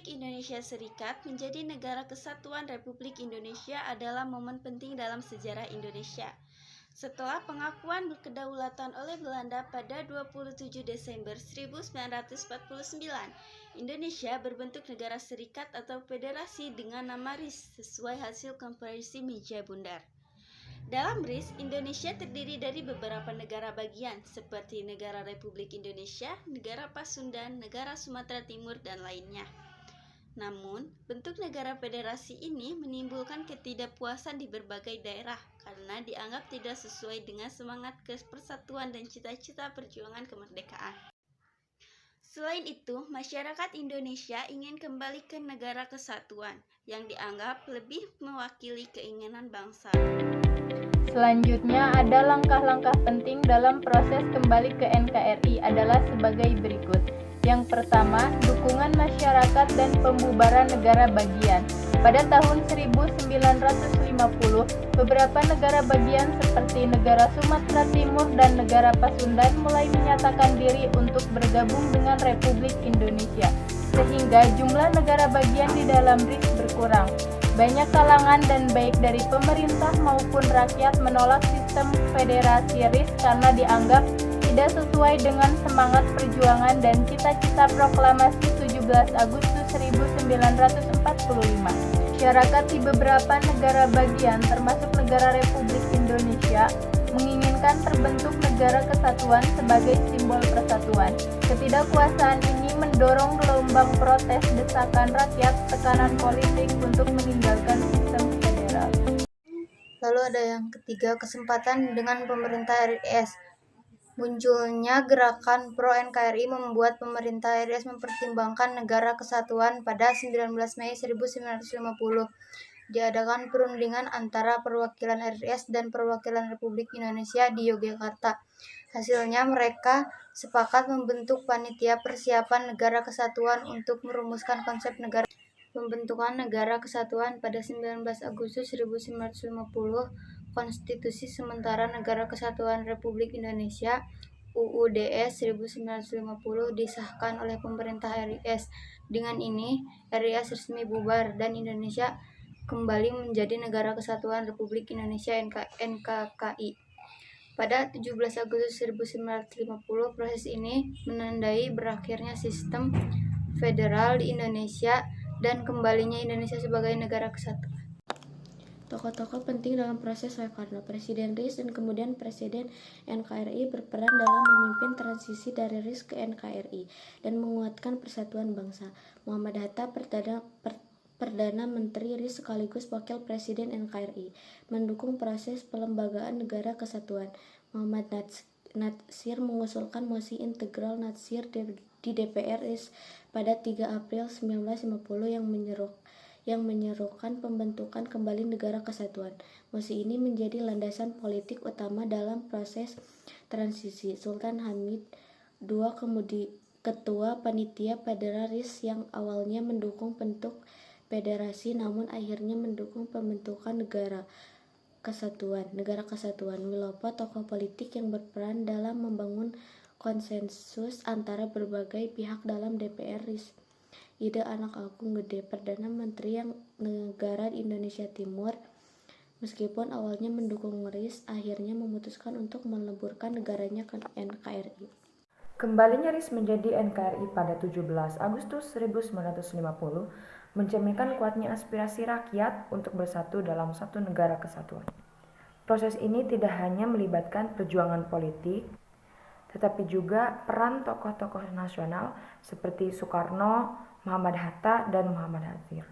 Republik Indonesia Serikat menjadi negara kesatuan Republik Indonesia adalah momen penting dalam sejarah Indonesia. Setelah pengakuan kedaulatan oleh Belanda pada 27 Desember 1949, Indonesia berbentuk negara serikat atau federasi dengan nama RIS sesuai hasil konferensi meja bundar. Dalam RIS, Indonesia terdiri dari beberapa negara bagian seperti Negara Republik Indonesia, Negara Pasundan, Negara Sumatera Timur, dan lainnya. Namun, bentuk negara federasi ini menimbulkan ketidakpuasan di berbagai daerah karena dianggap tidak sesuai dengan semangat persatuan dan cita-cita perjuangan kemerdekaan. Selain itu, masyarakat Indonesia ingin kembali ke negara kesatuan yang dianggap lebih mewakili keinginan bangsa. Selanjutnya ada langkah-langkah penting dalam proses kembali ke NKRI adalah sebagai berikut. Yang pertama, dukungan masyarakat dan pembubaran negara bagian. Pada tahun 1950, beberapa negara bagian seperti negara Sumatera Timur dan negara Pasundan mulai menyatakan diri untuk bergabung dengan Republik Indonesia, sehingga jumlah negara bagian di dalam RIS berkurang. Banyak kalangan dan baik dari pemerintah maupun rakyat menolak sistem federasi RIS karena dianggap tidak sesuai dengan semangat perjuangan dan cita-cita proklamasi 17 Agustus 1945. Masyarakat di beberapa negara bagian termasuk negara Republik Indonesia menginginkan terbentuk negara kesatuan sebagai simbol persatuan. Ketidakpuasan ini mendorong gelombang protes desakan rakyat, tekanan politik untuk meninggalkan sistem federal. Lalu ada yang ketiga, kesempatan dengan pemerintah RIS. Munculnya gerakan pro-NKRI membuat pemerintah RIS mempertimbangkan negara kesatuan. Pada 19 Mei 1950, diadakan perundingan antara perwakilan RIS dan perwakilan Republik Indonesia di Yogyakarta. Hasilnya mereka sepakat membentuk panitia persiapan negara kesatuan untuk merumuskan konsep negara. Pembentukan negara kesatuan pada 19 Agustus 1950, Konstitusi Sementara Negara Kesatuan Republik Indonesia UUDS 1950 disahkan oleh pemerintah RIS. Dengan ini, RIS resmi bubar dan Indonesia kembali menjadi Negara Kesatuan Republik Indonesia NKKI. Pada 17 Agustus 1950, proses ini menandai berakhirnya sistem federal di Indonesia dan kembalinya Indonesia sebagai negara kesatuan. Tokoh-tokoh penting dalam proses Soekarno, Presiden RIS dan kemudian Presiden NKRI berperan dalam memimpin transisi dari RIS ke NKRI dan menguatkan persatuan bangsa. Muhammad Hatta, Perdana Menteri RIS sekaligus Wakil Presiden NKRI, mendukung proses pelembagaan negara kesatuan. Muhammad Natsir mengusulkan mosi integral Natsir di DPR RIS pada 3 April 1950 yang menyerukan pembentukan kembali negara kesatuan. Mosi ini menjadi landasan politik utama dalam proses transisi. Sultan Hamid II ketua panitia federal RIS yang awalnya mendukung bentuk federasi namun akhirnya mendukung pembentukan negara kesatuan. Wilopo, tokoh politik yang berperan dalam membangun konsensus antara berbagai pihak dalam DPR RIS. Ide Anak Agung Gede, Perdana Menteri yang negara Indonesia Timur, meskipun awalnya mendukung RIS, akhirnya memutuskan untuk meleburkan negaranya ke NKRI. Kembalinya RIS menjadi NKRI pada 17 Agustus 1950 mencerminkan kuatnya aspirasi rakyat untuk bersatu dalam satu negara kesatuan. Proses ini tidak hanya melibatkan perjuangan politik, tetapi juga peran tokoh-tokoh nasional seperti Soekarno, Muhammad Hatta, dan Muhammad Natsir.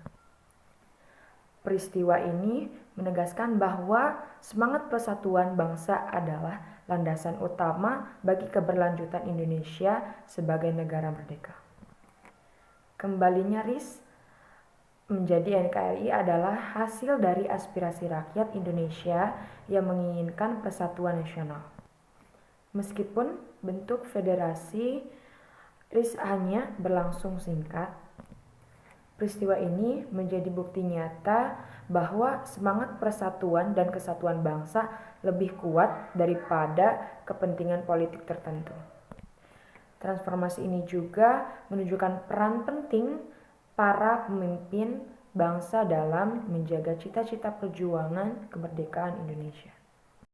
Peristiwa ini menegaskan bahwa semangat persatuan bangsa adalah landasan utama bagi keberlanjutan Indonesia sebagai negara merdeka. Kembalinya RIS menjadi NKRI adalah hasil dari aspirasi rakyat Indonesia yang menginginkan persatuan nasional. Meskipun bentuk federasi RIS hanya berlangsung singkat, peristiwa ini menjadi bukti nyata bahwa semangat persatuan dan kesatuan bangsa lebih kuat daripada kepentingan politik tertentu. Transformasi ini juga menunjukkan peran penting para pemimpin bangsa dalam menjaga cita-cita perjuangan kemerdekaan Indonesia.